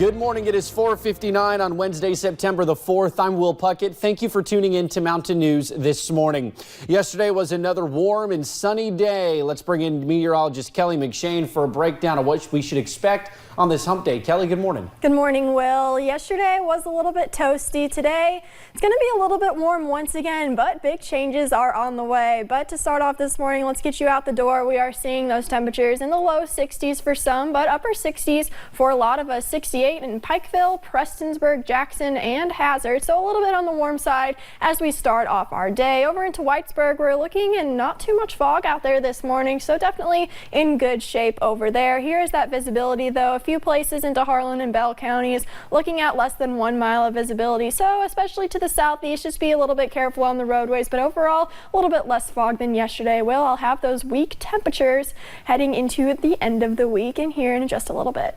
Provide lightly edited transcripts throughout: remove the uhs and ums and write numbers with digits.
Good morning. It is 4:59 on Wednesday, September the 4th. I'm Will Puckett. Thank you for tuning in to Mountain News this morning. Yesterday was another warm and sunny day. Let's bring in meteorologist Kelly McShane for a breakdown of what we should expect on this hump day. Kelly, good morning. Good morning, Will. Yesterday was a little bit toasty. Today, it's going to be a little bit warm once again, but big changes are on the way. But to start off this morning, let's get you out the door. We are seeing those temperatures in the low 60s for some, but upper 60s for a lot of us. 68 in Pikeville, Prestonsburg, Jackson, and Hazard. So a little bit on the warm side as we start off our day. Over into Whitesburg, we're looking and not too much fog out there this morning, so definitely in good shape over there. Here is that visibility, though. A few places into Harlan and Bell counties looking at less than 1 mile of visibility. So especially to the southeast, just be a little bit careful on the roadways, but overall a little bit less fog than yesterday. Will, I'll have those week temperatures heading into the end of the week and here in just a little bit.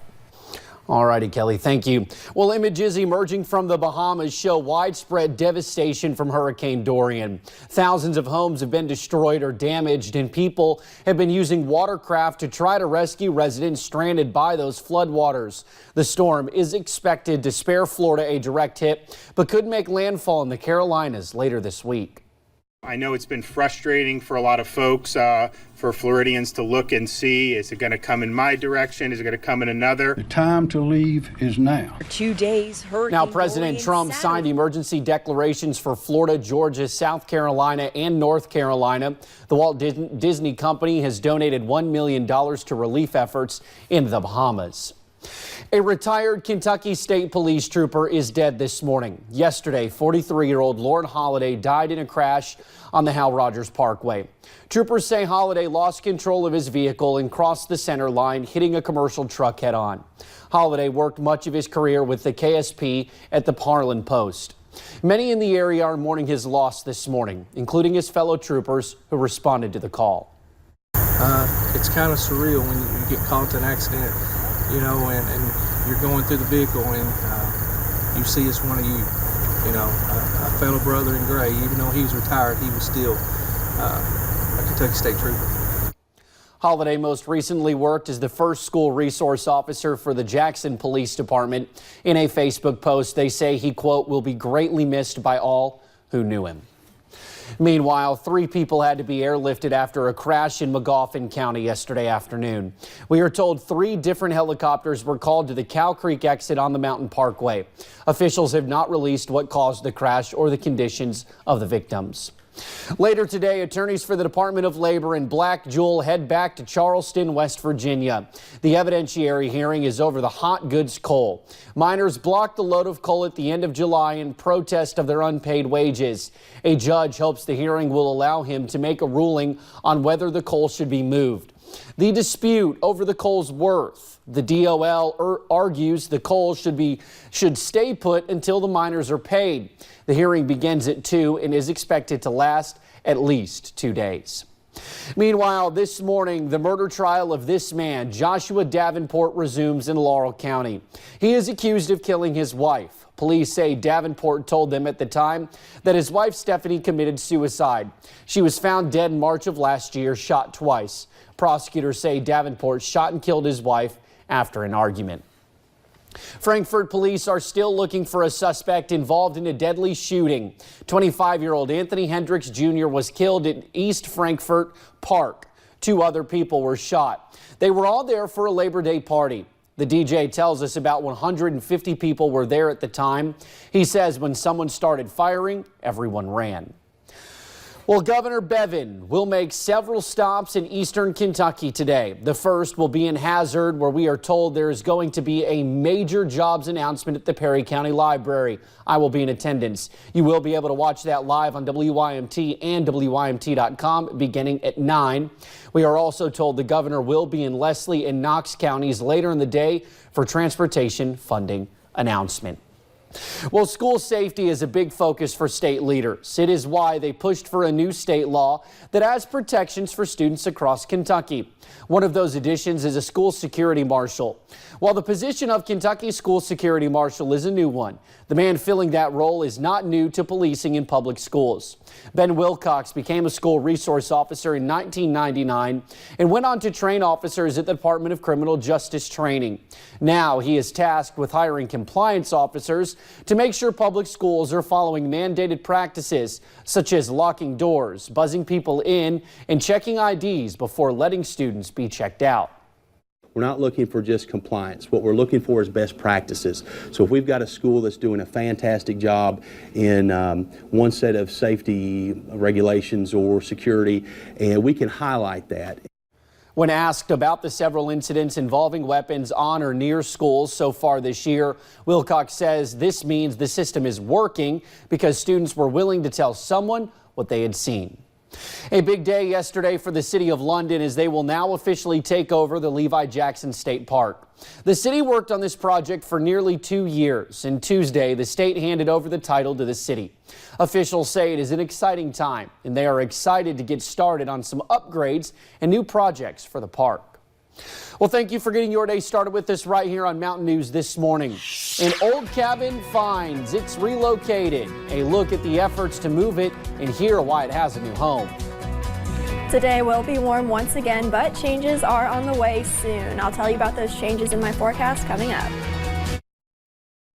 All righty, Kelly, thank you. Well, images emerging from the Bahamas show widespread devastation from Hurricane Dorian. Thousands of homes have been destroyed or damaged, and people have been using watercraft to try to rescue residents stranded by those floodwaters. The storm is expected to spare Florida a direct hit, but could make landfall in the Carolinas later this week. I know it's been frustrating for a lot of folks, for Floridians to look and see, is it going to come in my direction? Is it going to come in another? The time to leave is now. For 2 days, Now, President Trump signed emergency declarations for Florida, Georgia, South Carolina, and North Carolina. The Walt Disney Company has donated $1 million to relief efforts in the Bahamas. A retired Kentucky State Police trooper is dead this morning. Yesterday, 43-year-old Lord Holliday died in a crash on the Hal Rogers Parkway. Troopers say Holliday lost control of his vehicle and crossed the center line, hitting a commercial truck head-on. Holliday worked much of his career with the KSP at the Harlan Post. Many in the area are mourning his loss this morning, including his fellow troopers who responded to the call. It's kind of surreal when you get caught in an accident, you know, and you're going through the vehicle and you see it's one of you, a fellow brother in gray. Even though he was retired, he was still a Kentucky State Trooper. Holliday most recently worked as the first school resource officer for the Jackson Police Department. In a Facebook post, they say he, quote, will be greatly missed by all who knew him. Meanwhile, 3 people had to be airlifted after a crash in Magoffin County yesterday afternoon. We are told 3 different helicopters were called to the Cow Creek exit on the Mountain Parkway. Officials have not released what caused the crash or the conditions of the victims. Later today, attorneys for the Department of Labor and Black Jewel head back to Charleston, West Virginia. The evidentiary hearing is over the hot goods coal. Miners blocked the load of coal at the end of July in protest of their unpaid wages. A judge hopes the hearing will allow him to make a ruling on whether the coal should be moved. The dispute over the coal's worth. The DOL argues the coal should stay put until the miners are paid. The hearing begins at 2 and is expected to last at least 2 days. Meanwhile, this morning, the murder trial of this man, Joshua Davenport, resumes in Laurel County. He is accused of killing his wife. Police say Davenport told them at the time that his wife, Stephanie, committed suicide. She was found dead in March of last year, shot twice. Prosecutors say Davenport shot and killed his wife after an argument. Frankfort police are still looking for a suspect involved in a deadly shooting. 25-year-old Anthony Hendricks Jr. was killed at East Frankfort Park. 2 other people were shot. They were all there for a Labor Day party. The DJ tells us about 150 people were there at the time. He says when someone started firing, everyone ran. Well, Governor Bevin will make several stops in eastern Kentucky today. The first will be in Hazard, where we are told there is going to be a major jobs announcement at the Perry County Library. I will be in attendance. You will be able to watch that live on WYMT and WYMT.com beginning at 9. We are also told the governor will be in Leslie and Knox counties later in the day for transportation funding announcement. Well, school safety is a big focus for state leaders. It is why they pushed for a new state law that has protections for students across Kentucky. One of those additions is a school security marshal. While the position of Kentucky school security marshal is a new one, the man filling that role is not new to policing in public schools. Ben Wilcox became a school resource officer in 1999 and went on to train officers at the Department of Criminal Justice Training. Now he is tasked with hiring compliance officers to make sure public schools are following mandated practices such as locking doors, buzzing people in, and checking IDs before letting students be checked out. We're not looking for just compliance. What we're looking for is best practices. So if we've got a school that's doing a fantastic job in one set of safety regulations or security, and we can highlight that. When asked about the several incidents involving weapons on or near schools so far this year, Wilcox says this means the system is working because students were willing to tell someone what they had seen. A big day yesterday for the City of London as they will now officially take over the Levi Jackson State Park. The city worked on this project for nearly 2 years, and Tuesday the state handed over the title to the city. Officials say it is an exciting time, and they are excited to get started on some upgrades and new projects for the park. Well, thank you for getting your day started with us right here on Mountain News this morning. An old cabin finds it's relocated. A look at the efforts to move it and hear why it has a new home. Today will be warm once again, but changes are on the way soon. I'll tell you about those changes in my forecast coming up.